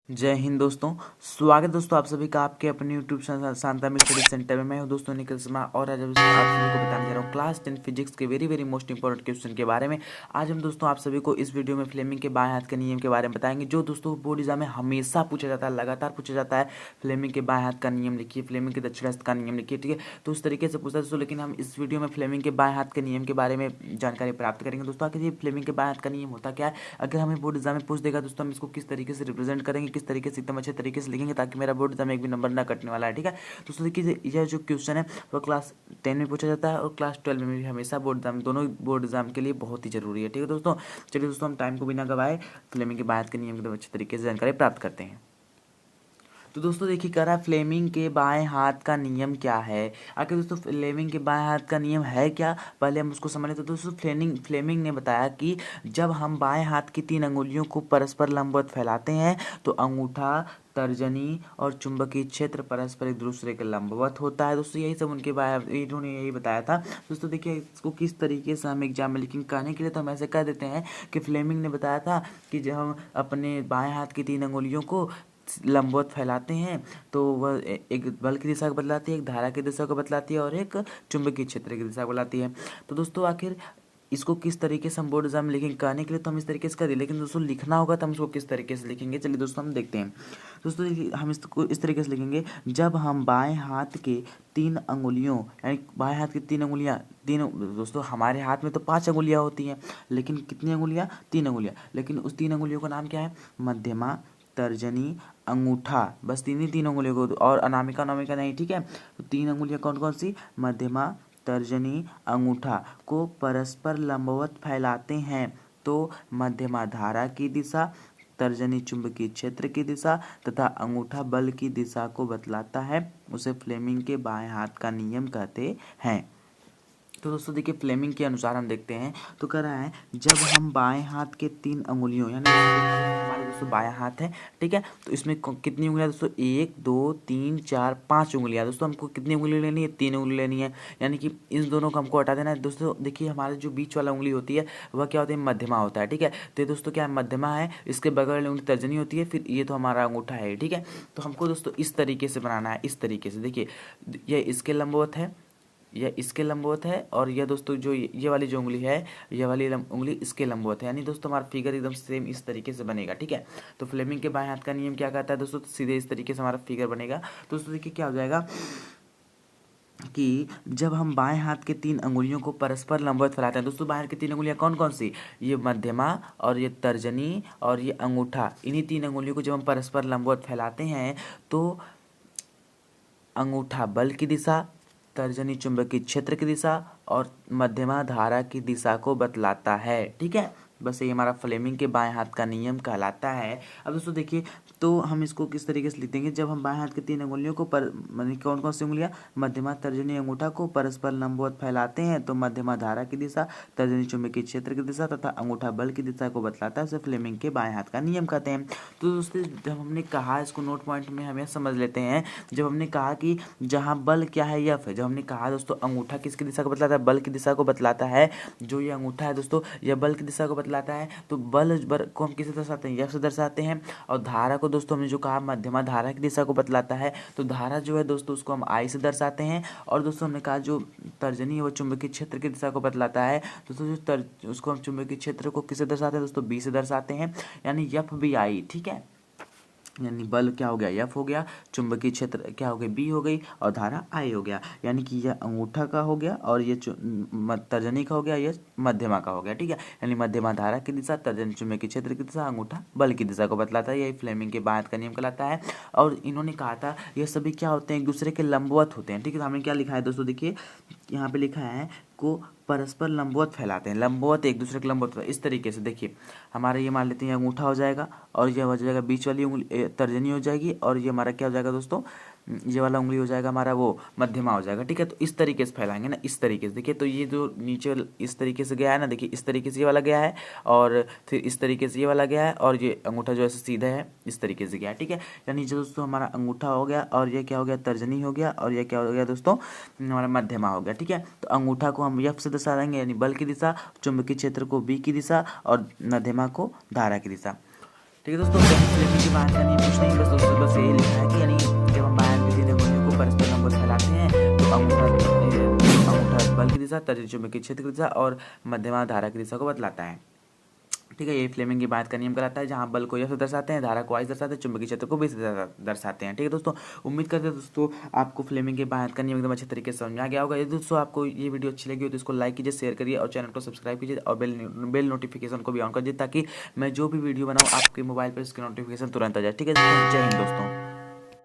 जय हिंद दोस्तों। स्वागत है दोस्तों आप सभी का आपके अपने यूट्यूब चैनल शांता में स्टडी सेंटर में। मैं हूं दोस्तों निखिल शर्मा और आज आप सभी को बताने जा रहा हूं क्लास 10 फिजिक्स के वेरी मोस्ट इंपॉर्टेंट क्वेश्चन के बारे में। आज हम दोस्तों आप सभी को इस वीडियो में फ्लेमिंग के बाएं हाथ के नियम के बारे में बताएंगे, जो दोस्तों बोर्ड एग्जाम में हमेशा पूछा जाता है, लगातार पूछा जाता है। फ्लेमिंग के बाएं हाथ का नियम लिखिए, फ्लेमिंग के दक्षिण हस्त का नियम लिखिए, ठीक है। तो उस तरीके से पूछता है दोस्तों, लेकिन हम इस वीडियो में फ्लेमिंग के बाएं हाथ के नियम के बारे में जानकारी प्राप्त करेंगे। दोस्तों आखिर ये फ्लेमिंग के बाएं हाथ का नियम होता क्या है, अगर हमें बोर्ड एग्जाम में पूछ देगा दोस्तों हम इसको किस तरीके से रिप्रेजेंट करेंगे, किस तरीके से एकदम अच्छे तरीके से लिखेंगे ताकि मेरा बोर्ड एग्जाम में एक भी नंबर ना कटने वाला है, ठीक है। दोस्तों देखिए यह जो क्वेश्चन है वो क्लास 10 में पूछा जाता है और क्लास 12 में भी हमेशा बोर्ड एग्जाम, दोनों बोर्ड एग्जाम के लिए बहुत ही जरूरी है, ठीक है दोस्तों। चलिए दोस्तों हम टाइम को बिना गवाए फ्लेमिंग के बाएं हाथ के नियम के अच्छे तरीके से जानकारी प्राप्त करते हैं। तो दोस्तों देखिए कह रहा है फ्लेमिंग के बाएं हाथ का नियम क्या है। आखिर दोस्तों फ्लेमिंग के बाएं हाथ का नियम है क्या, पहले हम उसको समझ लेते। तो दोस्तों फ्लेमिंग ने बताया कि जब हम बाएं हाथ की 3 अंगुलियों को परस्पर लंबवत फैलाते हैं तो अंगूठा, तर्जनी और चुंबकीय क्षेत्र परस्पर एक दूसरे के लंबवत होता है। दोस्तों यही सब उनके इन्होंने यही बताया था। दोस्तों देखिए इसको किस तरीके से हम एग्जाम में लिखेंगे कहने के लिए तो हम ऐसे कह देते हैं कि फ्लेमिंग ने बताया था कि जब हम अपने बाएं हाथ की 3 अंगुलियों को लंबवत फैलाते हैं तो वह एक बल की दिशा को बतलाती है, एक धारा की दिशा को बतलाती है और एक चुंबकीय क्षेत्र की दिशा को बतलाती है। तो दोस्तों आखिर इसको किस तरीके से हम बोर्ड एग्जाम में लिखेंगे कहने के लिए तो हम इस तरीके से कर दिए, लेकिन दोस्तों लिखना होगा तो हम इसको किस तरीके से लिखेंगे, चलिए दोस्तों हम देखते हैं। दोस्तों देखिए हम इसको इस तरीके से लिखेंगे, जब हम बाएं हाथ के 3 अंगुलियों यानी बाएं हाथ की 3 अंगुलियां, दोस्तों हमारे हाथ में तो 5 अंगुलियां होती हैं, लेकिन कितनी अंगुलियां, 3 अंगुलियां, लेकिन उस 3 अंगुलियों का नाम क्या है, मध्यमा, तर्जनी, अंगूठा, बस 3 अंगुलियों को, और अनामिका अनामिका नहीं, ठीक है। तो 3 अंगुलियां कौन कौन सी, मध्यमा, तर्जनी, अंगूठा को परस्पर लंबवत फैलाते हैं तो मध्यमा धारा की दिशा, तर्जनी चुंबकीय क्षेत्र की दिशा तथा अंगूठा बल की दिशा को बतलाता है। उसे फ्लेमिंग के बाएं हाथ का नियम कहते हैं। तो दोस्तों देखिए फ्लेमिंग के अनुसार हम देखते हैं तो कह रहा है जब हम बाएं हाथ के 3 अंगुलियों यानी हमारे दोस्तों बायां हाथ है, ठीक है। तो इसमें कितनी उंगलियां दोस्तों, 1 2 3 4 5 उंगलियां। दोस्तों हमको कितनी उंगली लेनी है, 3 उंगली लेनी है, यानी कि इन दोनों को हमको हटा देना है। दोस्तों देखिए हमारे जो बीच वाला उंगली होती है वह क्या होता है, मध्यमा होता है, ठीक है। तो ये दोस्तों क्या है, मध्यमा है, इसके बगल वाली उंगली तर्जनी होती है, फिर ये तो हमारा अंगूठा है, ठीक है। तो हमको दोस्तों इस तरीके से बनाना है, इस तरीके से देखिए ये इसके लंबवत है, यह इसके लंबवत है और यह दोस्तों जो ये वाली जो उंगली है, ये वाली उंगली इसके लंबवत है, यानी दोस्तों हमारा फिगर एकदम सेम इस तरीके से बनेगा, ठीक है। तो फ्लेमिंग के बाएं हाथ का नियम क्या कहता है दोस्तों, तो सीधे इस तरीके से हमारा फिगर बनेगा। दोस्तों देखिए क्या हो जाएगा कि जब हम बाएं हाथ के 3 अंगुलियों को परस्पर लंबवत फैलाते हैं, दोस्तों बाएं हाथ की 3 अंगुलियां कौन कौन सी, ये मध्यमा और ये तर्जनी और ये अंगूठा, इन्हीं 3 अंगुलियों को जब हम परस्पर लंबवत फैलाते हैं तो अंगूठा बल की दिशा, तर्जनी चुंबकीय क्षेत्र की दिशा और मध्यमा धारा की दिशा को बतलाता है, ठीक है। बस ये हमारा फ्लेमिंग के बाएं हाथ का नियम कहलाता है। अब दोस्तों देखिए तो हम इसको किस तरीके से लिखेंगे, जब हम बाएं हाथ की 3 अंगुलियों को माने कौन कौन सी उंगलियां, मध्यमा, तर्जनी, अंगूठा को परस्पर लंबवत फैलाते हैं तो मध्यमा धारा की दिशा, तर्जनी चुंबकीय क्षेत्र की दिशा तथा अंगूठा बल की दिशा को बतलाता है, उसे फ्लेमिंग के बाएं हाथ का नियम कहते हैं। तो दोस्तों जब हमने कहा, इसको नोट पॉइंट में हमें समझ लेते हैं, जब हमने कहा कि जहाँ बल क्या है, एफ है, जब हमने कहा दोस्तों अंगूठा किसकी दिशा को बतलाता है, बल की दिशा को बतलाता है, जो ये अंगूठा है दोस्तों यह बल की दिशा को बतलाता है, तो बल को हम किसे दर्शाते हैं, एफ से दर्शाते हैं। और धारा को दोस्तों हमने जो कहा मध्यमा धारा की दिशा को बतलाता है, तो धारा जो है दोस्तों उसको हम आई से दर्शाते हैं। और दोस्तों हमने कहा जो तर्जनी है वो चुंबकीय क्षेत्र की दिशा को बतलाता है, दोस्तों जो उसको हम चुंबकीय क्षेत्र को किसे दर्शाते हैं दोस्तों, बी से दर्शाते हैं, यानी एफ बी आई, ठीक है। यानी बल क्या हो गया, एफ हो गया, चुंबकीय क्षेत्र क्या हो गई, बी हो गई और धारा आई हो गया, यानी कि यह अंगूठा का हो गया और ये तर्जनी का हो गया, यह मध्यमा का हो गया, ठीक है। यानी मध्यमा धारा की दिशा, तर्जनी चुंबकीय क्षेत्र की दिशा, अंगूठा बल की दिशा को बतलाता है, यही फ्लेमिंग के बाएं हाथ का नियम कहलाता है। और इन्होंने कहा था ये सभी क्या होते हैं, एक दूसरे के लंबवत होते हैं, ठीक है। तो हमने क्या लिखा है दोस्तों, देखिए यहाँ पे लिखा है को परस्पर लंबवत फैलाते हैं, लंबवत एक दूसरे के लंबवत, इस तरीके से देखिए हमारा ये मान लेते हैं अंगूठा हो जाएगा और ये हो जाएगा बीच वाली उंगली तर्जनी हो जाएगी और ये हमारा क्या हो जाएगा दोस्तों, ये वाला उंगली हो जाएगा हमारा वो मध्यमा हो जाएगा, ठीक है। तो इस तरीके से फैलाएंगे ना, इस तरीके से देखिए, तो ये जो नीचे इस तरीके से गया है ना, देखिए इस तरीके से ये वाला गया है और फिर इस तरीके से ये वाला गया है और ये अंगूठा जो है सीधा है इस तरीके से गया है, ठीक है। यानी जो दोस्तों हमारा अंगूठा हो गया और ये क्या हो गया, तर्जनी हो गया और ये क्या हो गया दोस्तों, हमारा मध्यमा हो गया, ठीक है। तो अंगूठा को हम एफ से दर्शा देंगे यानी बल की दिशा, चुंबकीय क्षेत्र को बी की दिशा और मध्यमा को धारा की दिशा, ठीक है दोस्तों, फ्लेमिंग की बात करनी कुछ नहीं, बस दोस्तों बस यही लिखा है कि यानी जब हम बायां विधि निगुनियों को परस्पर लंबवत फैलाते हैं तो अंगूठा बल की दिशा, तर्जनी चुंबकीय क्षेत्र की दिशा और मध्यमा धारा की दिशा को बतलाता है। ठीक है, ये फ्लेमिंग की बात का नियम कहलाता है, जहाँ बल को यह दर्शाते हैं, धारा को वाई दर्शाते हैं, चुंबकीय क्षेत्र को बी दर्शाते हैं। ठीक है दोस्तों, उम्मीद करते हैं दोस्तों आपको फ्लेमिंग की बात का नियम एकदम अच्छे तरीके से समझ आ गया होगा। यदि दोस्तों आपको ये वीडियो अच्छी लगी हो तो इसको लाइक कीजिए, शेयर करिए और चैनल को सब्सक्राइब कीजिए और बेल नोटिफिकेशन को भी ऑन कर दीजिए, ताकि मैं जो भी वीडियो बनाऊँ आपके मोबाइल पर इसकी नोटिफिकेशन तुरंत आ जाए। ठीक है दोस्तों, जय हिंद दोस्तों।